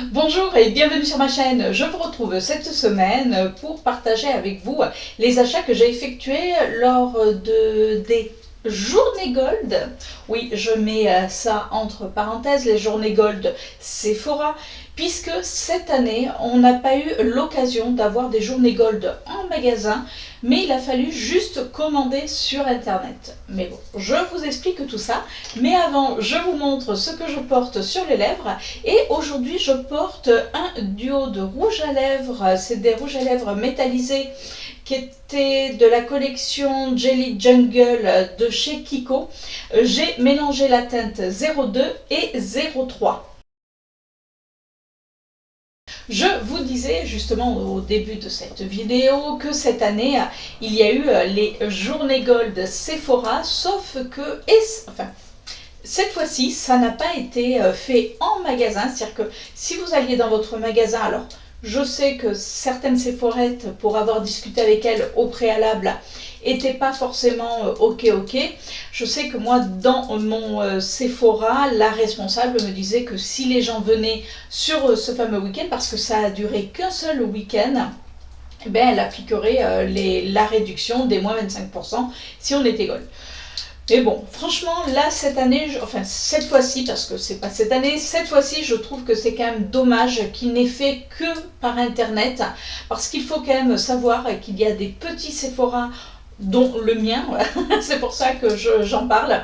Bonjour et bienvenue sur ma chaîne. Je vous retrouve cette semaine pour partager avec vous les achats que j'ai effectués lors des journées Gold. Oui, je mets ça entre parenthèses, les journées Gold Sephora, puisque cette année, on n'a pas eu l'occasion d'avoir des journées Gold en magasin, mais il a fallu juste commander sur internet. Mais bon, je vous explique tout ça. Mais avant, je vous montre ce que je porte sur les lèvres. Et aujourd'hui, je porte un duo de rouge à lèvres. C'est des rouges à lèvres métallisés qui étaient de la collection Jelly Jungle de chez Kiko. J'ai mélangé la teinte 02 et 03. Je vous disais justement au début de cette vidéo que cette année, il y a eu les journées Gold Sephora, sauf que, cette fois-ci, ça n'a pas été fait en magasin, c'est-à-dire que si vous alliez dans votre magasin, alors je sais que certaines Sephorettes, pour avoir discuté avec elles au préalable, n'étaient pas forcément ok. Je sais que moi, dans mon Sephora, la responsable me disait que si les gens venaient sur ce fameux week-end, parce que ça a duré qu'un seul week-end, ben, elle appliquerait la réduction des moins 25% si on était Gold. Mais bon, franchement, là, cette année, cette fois-ci, parce que c'est pas cette année, cette fois-ci, je trouve que c'est quand même dommage qu'il n'ait fait que par Internet, parce qu'il faut quand même savoir qu'il y a des petits Sephora, dont le mien, c'est pour ça que j'en parle.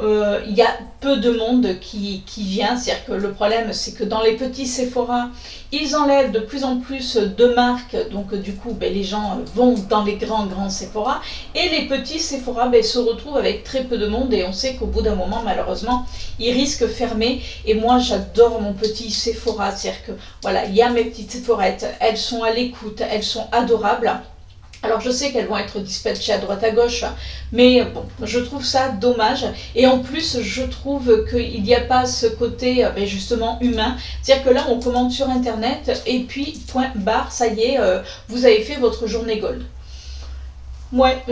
Il y a peu de monde qui vient, c'est-à-dire que le problème, c'est que dans les petits Sephora, ils enlèvent de plus en plus de marques, donc du coup, les gens vont dans les grands Sephora, et les petits Sephora se retrouvent avec très peu de monde, et on sait qu'au bout d'un moment, malheureusement, ils risquent de fermer. Et moi, j'adore mon petit Sephora, c'est-à-dire que, voilà, il y a mes petites Sephorettes, elles sont à l'écoute, elles sont adorables. Alors je sais qu'elles vont être dispatchées à droite à gauche, mais bon, je trouve ça dommage. Et en plus, je trouve qu'il n'y a pas ce côté justement humain. C'est-à-dire que là, on commande sur Internet et puis point barre, ça y est, vous avez fait votre journée Gold. Ouais,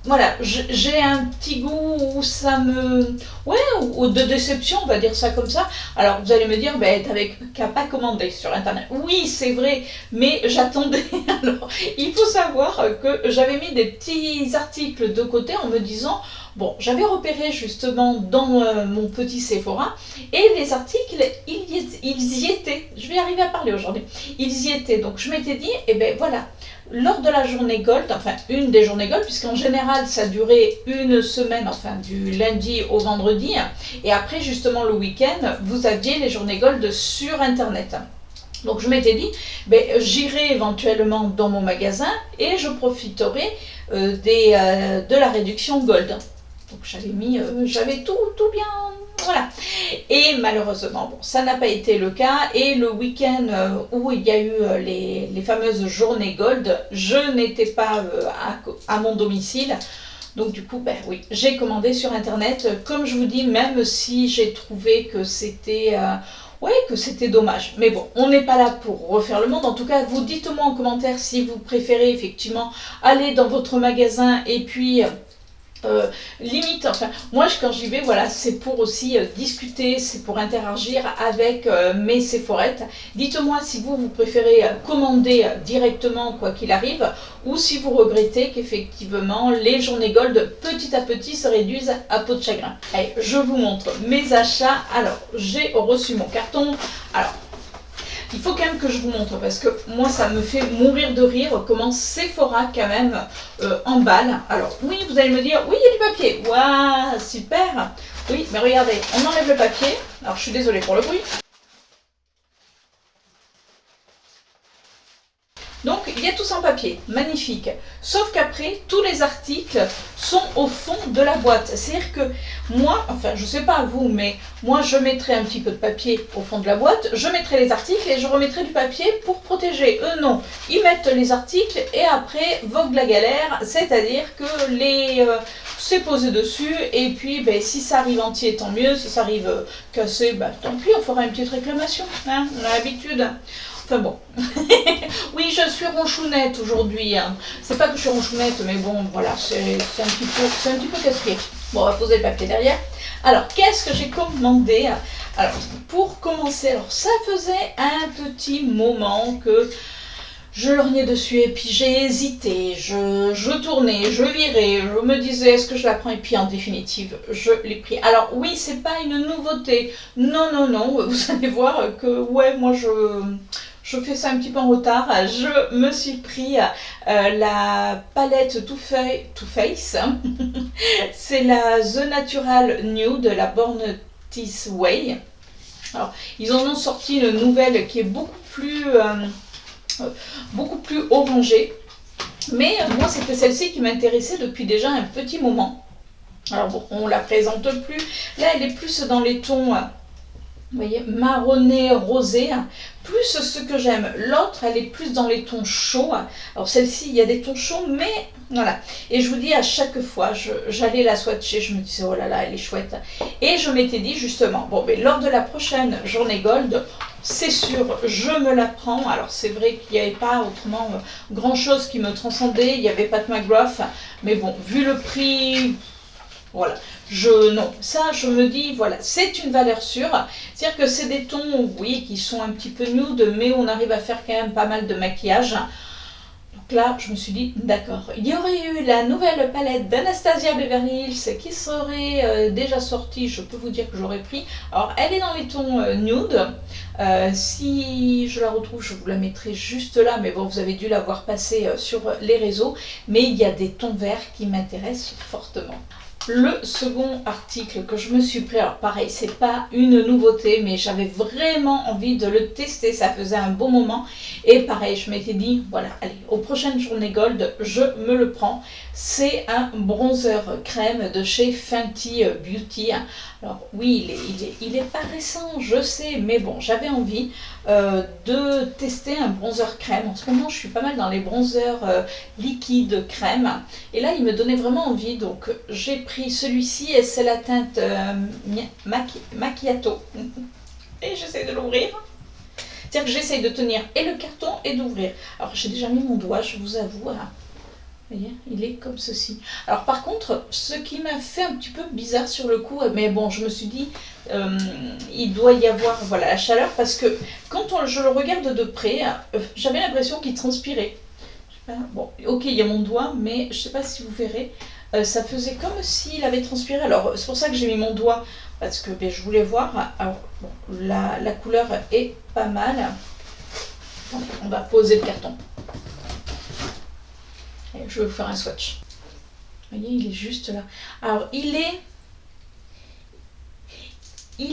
voilà, j'ai un petit goût où ça me... Ouais, ou de déception, on va dire ça comme ça. Alors, vous allez me dire, t'avais qu'à pas commander sur Internet. Oui, c'est vrai, mais j'attendais. Alors, il faut savoir que j'avais mis des petits articles de côté en me disant... Bon, j'avais repéré justement dans mon petit Sephora, et les articles, ils y étaient. Je vais arriver à parler aujourd'hui. Ils y étaient, donc je m'étais dit, voilà, lors de la journée Gold, enfin une des journées Gold, puisqu'en général ça durait une semaine, enfin du lundi au vendredi, et après justement le week-end, vous aviez les journées Gold sur Internet. Donc je m'étais dit, j'irai éventuellement dans mon magasin et je profiterai de la réduction Gold. Donc j'avais tout bien, voilà. Et malheureusement, bon, ça n'a pas été le cas. Et le week-end où il y a eu les fameuses journées Gold, je n'étais pas à mon domicile. Donc du coup, oui, j'ai commandé sur Internet. Comme je vous dis, même si j'ai trouvé que c'était... que c'était dommage. Mais bon, on n'est pas là pour refaire le monde. En tout cas, vous dites-moi en commentaire si vous préférez effectivement aller dans votre magasin et puis... limite, moi quand j'y vais, voilà, c'est pour aussi discuter, c'est pour interagir avec mes Sephorettes. Dites-moi si vous préférez commander directement quoi qu'il arrive, ou si vous regrettez qu'effectivement les journées Gold petit à petit se réduisent à peau de chagrin. Allez, je vous montre mes achats. Alors, j'ai reçu mon carton. Alors, il faut quand même que je vous montre, parce que moi ça me fait mourir de rire comment Sephora quand même emballe. Alors oui, vous allez me dire, oui, il y a du papier. Waouh, super. Oui, mais regardez, on enlève le papier. Alors je suis désolée pour le bruit. Donc il y a tout ça en papier, magnifique. Sauf qu'après, tous les articles sont au fond de la boîte. C'est-à-dire que moi, je sais pas vous, mais moi je mettrai un petit peu de papier au fond de la boîte, je mettrai les articles et je remettrai du papier pour protéger. Eux non, ils mettent les articles et après vogue la galère, c'est-à-dire que c'est posé dessus, et puis si ça arrive entier, tant mieux. Si ça arrive cassé, tant pis, on fera une petite réclamation, hein, on a l'habitude. Enfin bon, oui, je suis ronchounette aujourd'hui. Hein. C'est pas que je suis ronchounette, mais bon, voilà, c'est un petit peu casse-pied. Bon, on va poser le papier derrière. Alors, qu'est-ce que j'ai commandé? Alors, pour commencer, alors ça faisait un petit moment que je lorgnais dessus et puis j'ai hésité, je tournais, je virais, je me disais est-ce que je la prends et puis en définitive je l'ai pris. Alors oui, c'est pas une nouveauté, non non non, vous allez voir que ouais moi je fais ça un petit peu en retard. Je me suis pris la palette Too Faced. C'est la The Natural Nude, la Born This Way. Alors, ils en ont sorti une nouvelle qui est beaucoup plus orangée. Mais moi, c'était celle-ci qui m'intéressait depuis déjà un petit moment. Alors bon, on la présente plus. Là, elle est plus dans les tons... vous voyez, marronné, rosé, plus ce que j'aime. L'autre, elle est plus dans les tons chauds. Alors celle-ci, il y a des tons chauds, mais voilà. Et je vous dis, à chaque fois, j'allais la swatcher, je me disais, oh là là, elle est chouette. Et je m'étais dit, justement, bon, mais lors de la prochaine journée Gold, c'est sûr, je me la prends. Alors c'est vrai qu'il n'y avait pas autrement grand-chose qui me transcendait, il n'y avait pas de McGrath, mais bon, vu le prix... Voilà, non, ça je me dis, voilà, c'est une valeur sûre. C'est-à-dire que c'est des tons, oui, qui sont un petit peu nude, mais on arrive à faire quand même pas mal de maquillage. Donc là, je me suis dit, d'accord. Il y aurait eu la nouvelle palette d'Anastasia Beverly Hills qui serait déjà sortie, je peux vous dire que j'aurais pris. Alors, elle est dans les tons nude. Si je la retrouve, je vous la mettrai juste là, mais bon, vous avez dû la voir passer sur les réseaux. Mais il y a des tons verts qui m'intéressent fortement. Le second article que je me suis pris, alors pareil, c'est pas une nouveauté, mais j'avais vraiment envie de le tester, ça faisait un bon moment. Et pareil, je m'étais dit, voilà, allez, aux prochaines journées Gold, je me le prends. C'est un bronzer crème de chez Fenty Beauty. Alors oui, il est pas récent, je sais, mais bon, j'avais envie de tester un bronzer crème. En ce moment, je suis pas mal dans les bronzers liquides crème. Et là, il me donnait vraiment envie, donc j'ai pris celui-ci et c'est la teinte Macchiato. Et j'essaie de l'ouvrir. C'est-à-dire que j'essaie de tenir et le carton et d'ouvrir. Alors j'ai déjà mis mon doigt, je vous avoue. Vous voyez, il est comme ceci. Alors par contre, ce qui m'a fait un petit peu bizarre sur le coup, mais bon, je me suis dit, il doit y avoir voilà, la chaleur, parce que quand je le regarde de près, j'avais l'impression qu'il transpirait. Bon, ok, il y a mon doigt, mais je ne sais pas si vous verrez, ça faisait comme s'il avait transpiré. Alors c'est pour ça que j'ai mis mon doigt, parce que ben, je voulais voir. Alors bon, la couleur est pas mal. Attendez, on va poser le carton. Et je vais vous faire un swatch. Vous voyez, il est juste là. Alors il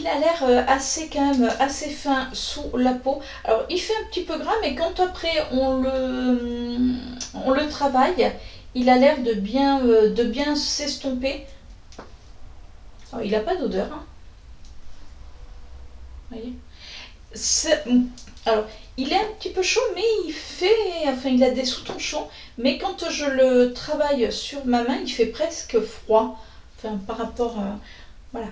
a l'air assez quand même assez fin sous la peau. Alors il fait un petit peu gras, mais quand après on le travaille, il a l'air de bien s'estomper. Alors il n'a pas d'odeur. Hein. Vous voyez. Alors il est un petit peu chaud, mais il a des sous-tons chauds. Mais quand je le travaille sur ma main, il fait presque froid. Enfin par rapport, voilà.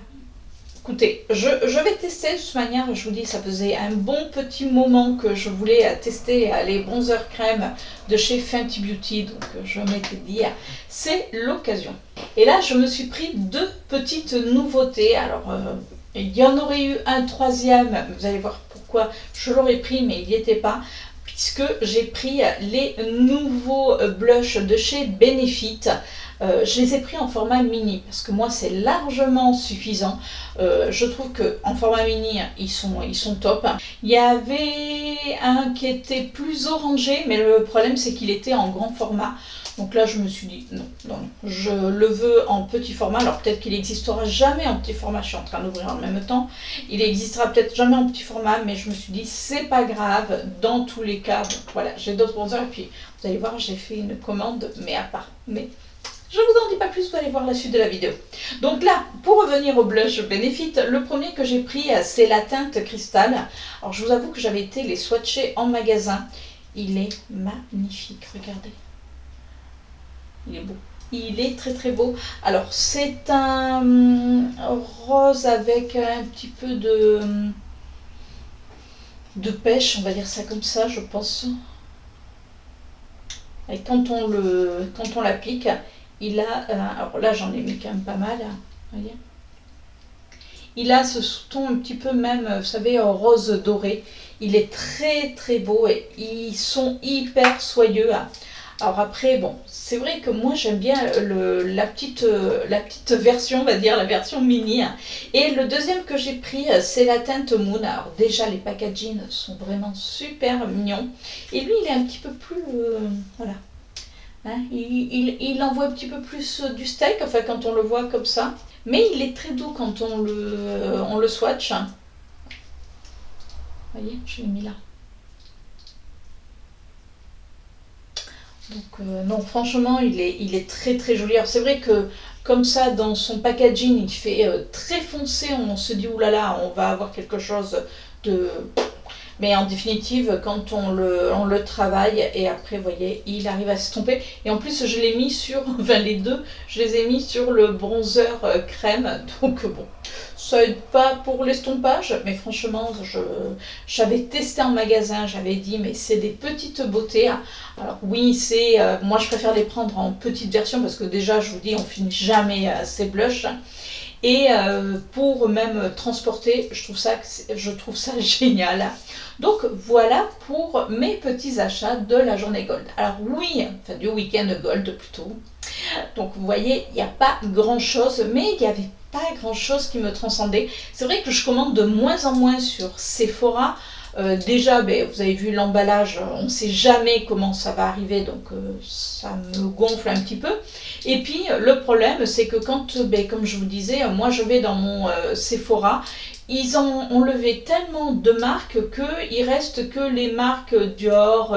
Écoutez, je vais tester de toute manière, je vous dis, ça faisait un bon petit moment que je voulais tester les bronzers crème de chez Fenty Beauty, donc je m'étais dit, c'est l'occasion. Et là, je me suis pris deux petites nouveautés. Alors, il y en aurait eu un troisième, vous allez voir pourquoi je l'aurais pris, mais il n'y était pas, puisque j'ai pris les nouveaux blushs de chez Benefit. Je les ai pris en format mini parce que moi c'est largement suffisant. Je trouve qu'en format mini ils sont top. Il y avait un qui était plus orangé, mais le problème c'est qu'il était en grand format. Donc là je me suis dit non, je le veux en petit format. Alors peut-être qu'il n'existera jamais en petit format, je suis en train d'ouvrir en même temps. Il existera peut-être jamais en petit format, mais je me suis dit c'est pas grave, dans tous les cas. Donc, voilà, j'ai d'autres bronzers et puis vous allez voir, j'ai fait une commande, mais à part. Mais je ne vous en dis pas plus, vous allez voir la suite de la vidéo. Donc là, pour revenir au blush Benefit, le premier que j'ai pris, c'est la teinte Cristal. Alors je vous avoue que j'avais été les swatcher en magasin. Il est magnifique, regardez. Il est beau. Il est très très beau. Alors c'est un rose avec un petit peu de pêche, on va dire ça comme ça, je pense. Et quand on l'applique, il a, alors là j'en ai mis quand même pas mal, voyez. Il a ce sous-ton un petit peu même, vous savez, rose doré. Il est très très beau et ils sont hyper soyeux. Alors après, bon, c'est vrai que moi j'aime bien la petite version, on va dire, la version mini. Et le deuxième que j'ai pris, c'est la teinte Moon. Alors déjà, les packaging sont vraiment super mignons. Et lui, il est un petit peu plus... voilà. Hein, il envoie un petit peu plus du steak, enfin quand on le voit comme ça. Mais il est très doux quand on le swatch. Vous voyez, je l'ai mis là. Donc non, franchement, il est très très joli. Alors c'est vrai que comme ça, dans son packaging, il fait très foncé. On se dit, oulala, on va avoir quelque chose de... Mais en définitive, quand on le travaille, et après, vous voyez, il arrive à s'estomper. Et en plus, je l'ai mis sur, enfin les deux, je les ai mis sur le bronzer crème. Donc bon, ça aide pas pour l'estompage, mais franchement, j'avais testé en magasin, j'avais dit, mais c'est des petites beautés. Alors oui, moi je préfère les prendre en petite version, parce que déjà, je vous dis, on finit jamais ces blushs. Et pour même transporter, je trouve ça génial. Donc voilà pour mes petits achats de la journée Gold. Alors oui, enfin du week-end Gold plutôt. Donc vous voyez, il n'y a pas grand chose, mais il n'y avait pas grand chose qui me transcendait. C'est vrai que je commande de moins en moins sur Sephora. Déjà, vous avez vu l'emballage, on ne sait jamais comment ça va arriver, donc ça me gonfle un petit peu. Et puis le problème, c'est que quand, comme je vous disais, moi je vais dans mon Sephora, ils ont enlevé tellement de marques qu'il reste que les marques Dior,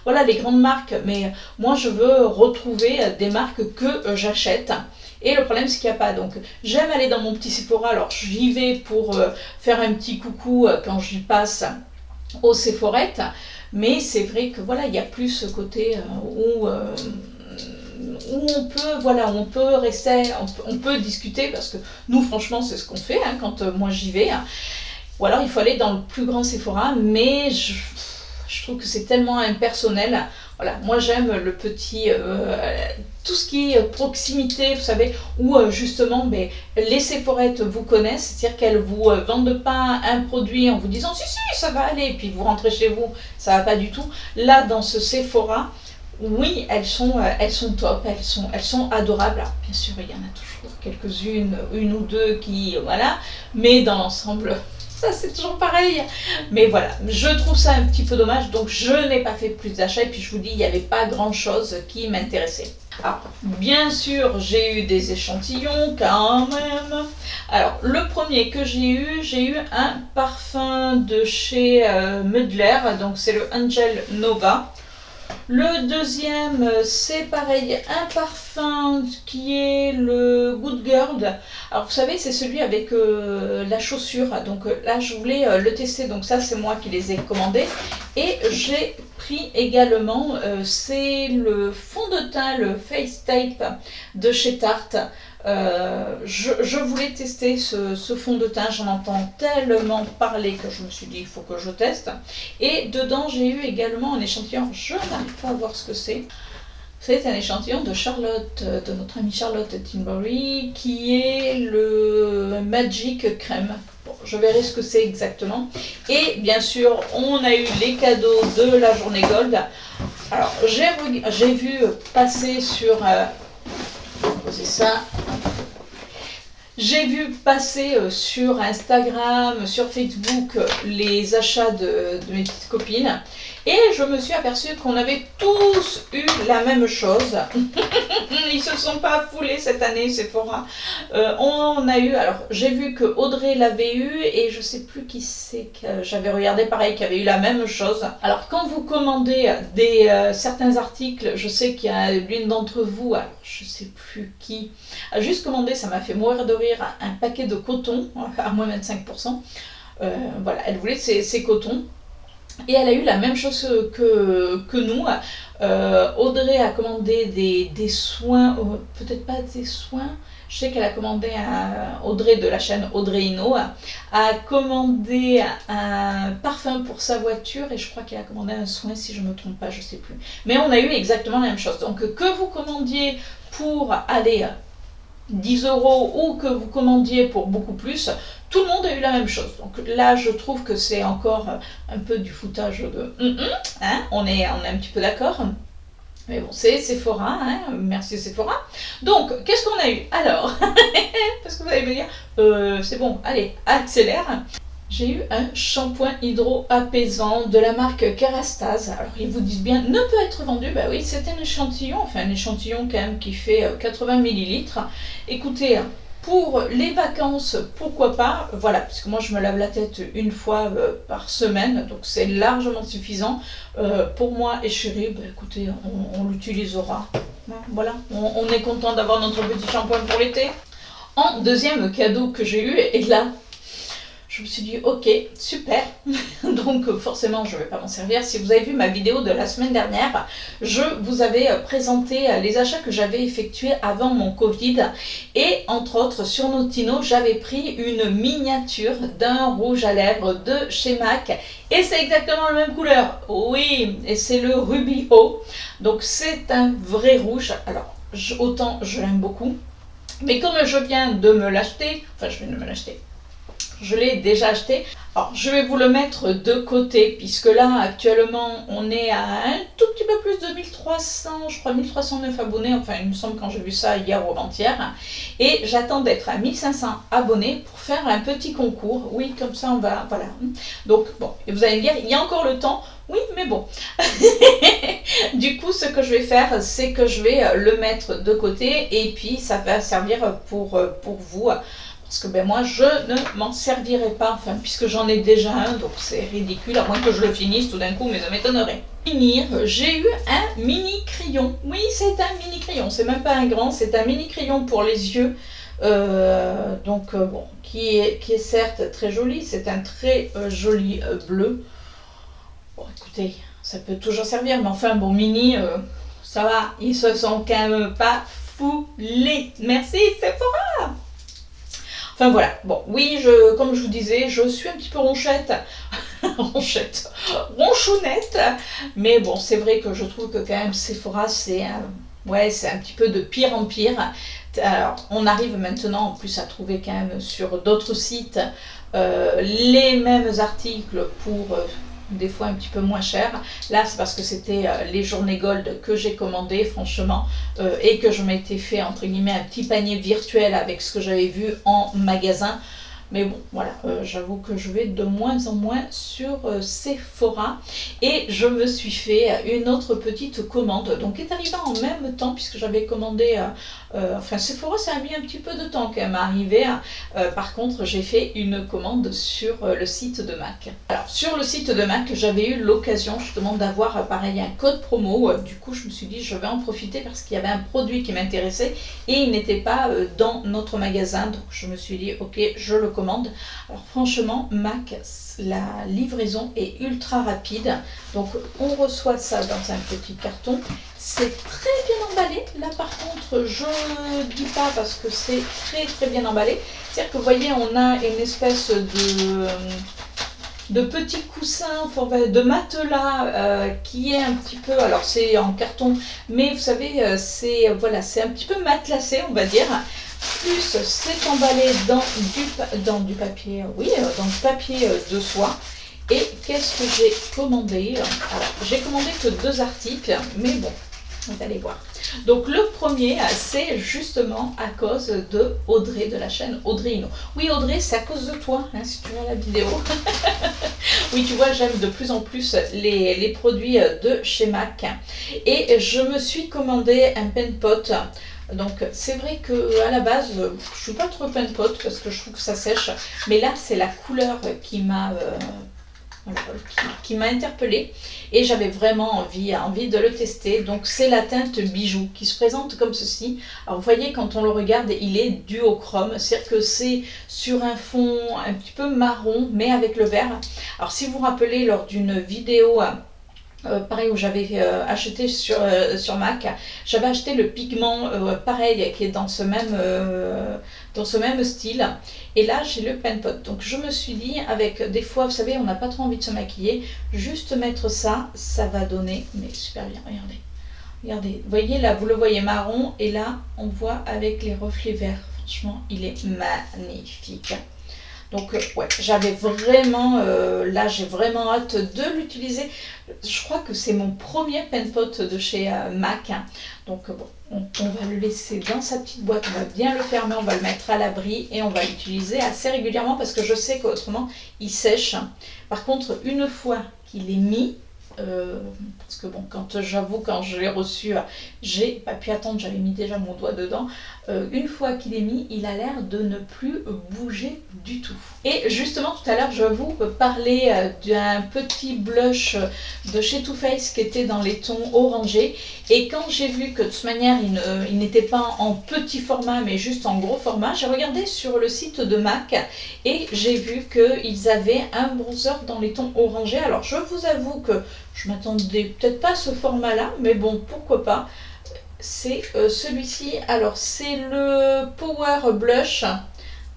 voilà, les grandes marques. Mais moi je veux retrouver des marques que j'achète. Et le problème, c'est qu'il n'y a pas. Donc, j'aime aller dans mon petit Sephora. Alors, j'y vais pour faire un petit coucou quand j'y passe au Sephorette, mais c'est vrai que voilà, il n'y a plus ce côté où on peut, voilà, on peut rester, on peut discuter, parce que nous franchement c'est ce qu'on fait quand moi j'y vais, ou alors il faut aller dans le plus grand Sephora, mais je trouve que c'est tellement impersonnel. Voilà, moi j'aime le petit, tout ce qui est proximité, vous savez, où justement les Sephorettes vous connaissent, c'est-à-dire qu'elles ne vous vendent pas un produit en vous disant si ça va aller, et puis vous rentrez chez vous, ça va pas du tout. Là dans ce Sephora, oui, elles sont top, elles sont adorables. Alors, bien sûr, il y en a toujours quelques-unes, une ou deux qui, voilà, mais dans l'ensemble, ça c'est toujours pareil. Mais voilà, je trouve ça un petit peu dommage, donc je n'ai pas fait plus d'achats, et puis je vous dis, il n'y avait pas grand-chose qui m'intéressait. Alors, bien sûr, j'ai eu des échantillons quand même. Alors, le premier que j'ai eu un parfum de chez Mugler, donc c'est le Angel Nova. Le deuxième, c'est pareil, un parfum qui est le Good Girl. Alors vous savez, c'est celui avec la chaussure. Donc là, je voulais le tester. Donc ça, c'est moi qui les ai commandés. Et j'ai pris également, c'est le fond de teint, le Face Tape de chez Tarte. Je voulais tester ce fond de teint, j'en entends tellement parler que je me suis dit il faut que je teste. Et dedans j'ai eu également un échantillon, je n'arrive pas à voir ce que c'est. C'est un échantillon de Charlotte, de notre amie Charlotte Tilbury, qui est le Magic Crème. Bon, je verrai ce que c'est exactement. Et bien sûr, on a eu les cadeaux de la journée Gold. Alors j'ai vu passer sur... poser ça. J'ai vu passer sur Instagram, sur Facebook, les achats de mes petites copines, et je me suis aperçue qu'on avait tous eu la même chose. Ils se sont pas foulés cette année, Sephora. On a eu, alors j'ai vu que Audrey l'avait eu, et je sais plus qui c'est que j'avais regardé pareil, qui avait eu la même chose. Alors quand vous commandez certains articles, je sais qu'il y a l'une d'entre vous, alors je sais plus qui, a juste commandé, ça m'a fait mourir de rire, un paquet de coton à moins 25%. Voilà, elle voulait ses cotons. Et elle a eu la même chose que nous. Audrey a commandé des soins, peut-être pas des soins, je sais qu'elle a commandé Audrey de la chaîne Audrey Ino, a commandé un parfum pour sa voiture, et je crois qu'elle a commandé un soin, si je ne me trompe pas, je ne sais plus. Mais on a eu exactement la même chose. Donc que vous commandiez pour aller 10 euros ou que vous commandiez pour beaucoup plus, tout le monde a eu la même chose. Donc là, je trouve que c'est encore un peu du foutage de hein, on est un petit peu d'accord. Mais bon, c'est Sephora, hein, merci Sephora. Donc, qu'est-ce qu'on a eu? Alors, parce que vous allez me dire, c'est bon, allez, accélère. J'ai eu un shampoing hydro-apaisant de la marque Kerastase. Alors, ils vous disent bien, ne peut être vendu. Bah oui, c'est un échantillon, enfin un échantillon quand même qui fait 80 millilitres. Écoutez, pour les vacances, pourquoi pas, voilà, parce que moi je me lave la tête une fois par semaine, donc c'est largement suffisant. Pour moi et chérie, bah, écoutez, on l'utilisera. Voilà, on est content d'avoir notre petit shampoing pour l'été. En deuxième cadeau que j'ai eu, et là, je me suis dit, ok, super, donc forcément je ne vais pas m'en servir. Si vous avez vu ma vidéo de la semaine dernière, je vous avais présenté les achats que j'avais effectués avant mon Covid. Et entre autres, sur Notino, j'avais pris une miniature d'un rouge à lèvres de chez MAC. Et c'est exactement la même couleur, oui, et c'est le Rubio. Donc c'est un vrai rouge, alors autant je l'aime beaucoup. Mais comme je viens de me l'acheter, enfin je viens de me l'acheter, je l'ai déjà acheté. Alors je vais vous le mettre de côté puisque là actuellement on est à un tout petit peu plus de 1300, je crois 1309 abonnés, enfin il me semble quand j'ai vu ça hier ou avant-hier. Et j'attends d'être à 1500 abonnés pour faire un petit concours. Oui, comme ça on va, voilà. Donc bon, et vous allez me dire, il y a encore le temps. Oui, mais bon. Du coup, ce que je vais faire, c'est que je vais le mettre de côté et puis ça va servir pour vous. Parce que ben moi, je ne m'en servirai pas, enfin, puisque j'en ai déjà un, donc c'est ridicule, à moins que je le finisse tout d'un coup, mais ça m'étonnerait. Finir, j'ai eu un mini crayon. Oui, c'est un mini crayon, c'est même pas un grand, c'est un mini crayon pour les yeux. Bon, qui est certes très joli, c'est un très joli bleu. Bon, écoutez, ça peut toujours servir, mais enfin, bon, mini, ça va, ils se sont quand même pas foulés. Merci, Sephora! Enfin voilà, bon, oui, comme je vous disais, je suis un petit peu ronchonnette, mais bon, c'est vrai que je trouve que quand même Sephora, ouais, c'est un petit peu de pire en pire. Alors, on arrive maintenant en plus à trouver quand même sur d'autres sites les mêmes articles pour des fois un petit peu moins cher. Là, c'est parce que c'était les journées gold que j'ai commandé, franchement, et que je m'étais fait, entre guillemets, un petit panier virtuel avec ce que j'avais vu en magasin. Mais bon, voilà, j'avoue que je vais de moins en moins sur Sephora. Et je me suis fait une autre petite commande, donc qui est arrivée en même temps, puisque j'avais commandé... enfin, Sephora, ça a mis un petit peu de temps quand même à arriver. Par contre, j'ai fait une commande sur le site de MAC. Alors, sur le site de MAC, j'avais eu l'occasion justement d'avoir, pareil, un code promo. Du coup, je me suis dit, je vais en profiter parce qu'il y avait un produit qui m'intéressait et il n'était pas dans notre magasin. Donc, je me suis dit, ok, je le commande. Alors franchement, MAC, la livraison est ultra rapide. Donc on reçoit ça dans un petit carton. C'est très bien emballé. Là par contre, je ne dis pas parce que c'est très très bien emballé. C'est-à-dire que vous voyez, on a une espèce de petits coussins, de matelas qui est un petit peu, alors c'est en carton, mais vous savez, c'est voilà, c'est un petit peu matelassé, on va dire. Plus c'est emballé dans du papier, oui, dans du papier de soie. Et qu'est-ce que j'ai commandé? Alors, j'ai commandé que 2 articles, mais bon, vous allez voir. Donc le premier, c'est justement à cause de Audrey, de la chaîne Audrey Ino. Oui Audrey, c'est à cause de toi, hein, si tu vois la vidéo. Oui, tu vois, j'aime de plus en plus les produits de chez MAC. Et je me suis commandé un pen pot. Donc c'est vrai que à la base je suis pas trop pen pot parce que je trouve que ça sèche, mais là c'est la couleur qui m'a interpellée et j'avais vraiment envie de le tester. Donc c'est la teinte bijou qui se présente comme ceci. Alors vous voyez, quand on le regarde, il est duochrome, c'est-à-dire que c'est sur un fond un petit peu marron mais avec le vert. Alors si vous vous rappelez, lors d'une vidéo pareil où j'avais acheté sur MAC, j'avais acheté le pigment pareil qui est dans ce même style, et là j'ai le pen pot. Donc je me suis dit, avec des fois vous savez on n'a pas trop envie de se maquiller, juste mettre ça, ça va donner mais super bien, regardez. Regardez, vous voyez là, vous le voyez marron, et là, on voit avec les reflets verts. Franchement, il est magnifique. Donc ouais, j'avais vraiment, là j'ai vraiment hâte de l'utiliser. Je crois que c'est mon premier pen pot de chez MAC. Donc bon, on va le laisser dans sa petite boîte, on va bien le fermer, on va le mettre à l'abri et on va l'utiliser assez régulièrement parce que je sais qu'autrement il sèche. Par contre, une fois qu'il est mis, parce que bon, quand je l'ai reçu, j'ai pas pu attendre, j'avais mis déjà mon doigt dedans. Une fois qu'il est mis, il a l'air de ne plus bouger du tout. Et justement, tout à l'heure, je vous parlais d'un petit blush de chez Too Faced qui était dans les tons orangés. Et quand j'ai vu que de toute manière, il n'était pas en petit format, mais juste en gros format, j'ai regardé sur le site de MAC et j'ai vu qu'ils avaient un bronzer dans les tons orangés. Alors, je vous avoue que je m'attendais peut-être pas à ce format-là, mais bon, pourquoi pas. C'est celui-ci. Alors, c'est le Power Blush.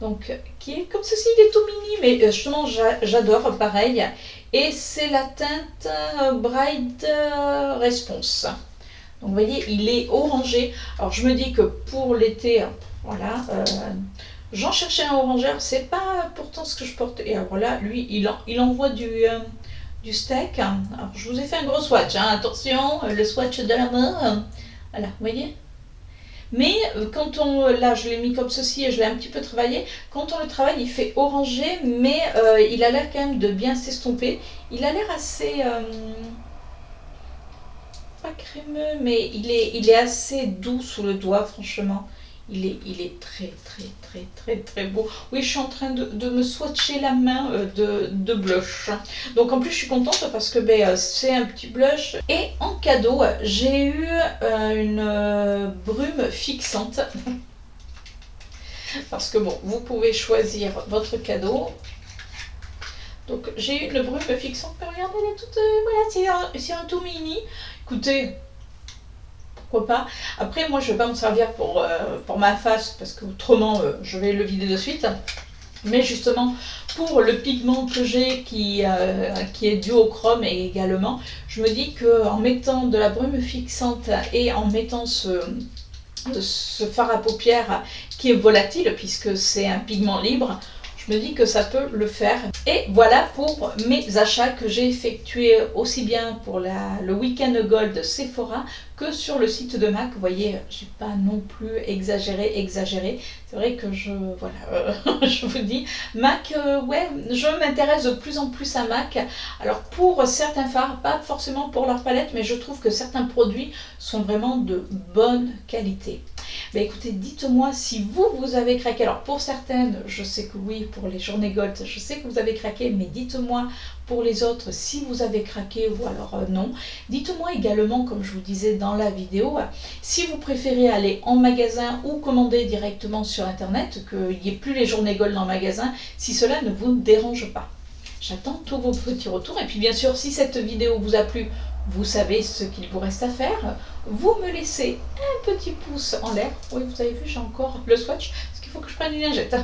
Donc, qui est comme ceci, il est tout mini, mais justement, j'adore, pareil. Et c'est la teinte Bright Response. Donc, vous voyez, il est orangé. Alors, je me dis que pour l'été, voilà, j'en cherchais un orangé. C'est pas pourtant ce que je porte. Et alors là, lui, il envoie du steak. Alors, je vous ai fait un gros swatch, hein. Attention, le swatch de la mort. Voilà, vous voyez. Mais quand là je l'ai mis comme ceci et je l'ai un petit peu travaillé, quand on le travaille il fait orangé, mais il a l'air quand même de bien s'estomper. Il a l'air assez, pas crémeux, mais il est assez doux sous le doigt, franchement. Il est très très très très très beau. Oui, je suis en train de me swatcher la main de blush. Donc en plus je suis contente parce que c'est un petit blush. Et en cadeau, j'ai eu une brume fixante. Parce que bon, vous pouvez choisir votre cadeau. Donc j'ai eu une brume fixante. Mais regardez, elle est toute... voilà, c'est un tout mini. Écoutez... pourquoi pas. Après, moi, je ne vais pas me servir pour ma face, parce que autrement, je vais le vider de suite. Mais justement, pour le pigment que j'ai, qui est duochrome également, je me dis qu'en mettant de la brume fixante et en mettant ce fard à paupières qui est volatile, puisque c'est un pigment libre, je me dis que ça peut le faire. Et voilà pour mes achats que j'ai effectués aussi bien pour le Weekend Gold Sephora que sur le site de MAC. Vous voyez, j'ai pas non plus exagéré. C'est vrai que voilà, je vous dis, MAC, ouais, je m'intéresse de plus en plus à MAC. Alors pour certains fards, pas forcément pour leur palette, mais je trouve que certains produits sont vraiment de bonne qualité. Ben écoutez, dites-moi si vous avez craqué. Alors pour certaines, je sais que oui, pour les journées Gold, je sais que vous avez craqué, mais dites-moi pour les autres si vous avez craqué ou alors non. Dites-moi également, comme je vous disais dans la vidéo, si vous préférez aller en magasin ou commander directement sur internet, qu'il n'y ait plus les journées Gold en magasin, si cela ne vous dérange pas. J'attends tous vos petits retours et puis bien sûr si cette vidéo vous a plu, vous savez ce qu'il vous reste à faire. Vous me laissez un petit pouce en l'air. Oui, vous avez vu, j'ai encore le swatch parce qu'il faut que je prenne une lingette.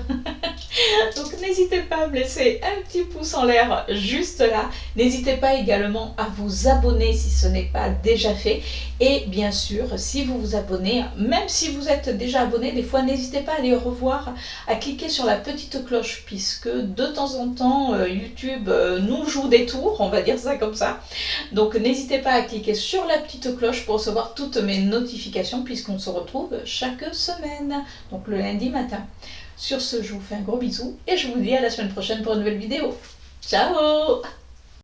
Donc n'hésitez pas à me laisser un petit pouce en l'air juste là. N'hésitez pas également à vous abonner si ce n'est pas déjà fait. Et bien sûr, si vous vous abonnez, même si vous êtes déjà abonné, des fois n'hésitez pas à aller revoir, à cliquer sur la petite cloche puisque de temps en temps YouTube nous joue des tours, on va dire ça comme ça. Donc n'hésitez pas à cliquer sur la petite cloche pour recevoir toutes mes notifications puisqu'on se retrouve chaque semaine, donc le lundi matin. Sur ce, je vous fais un gros bisou et je vous dis à la semaine prochaine pour une nouvelle vidéo. Ciao!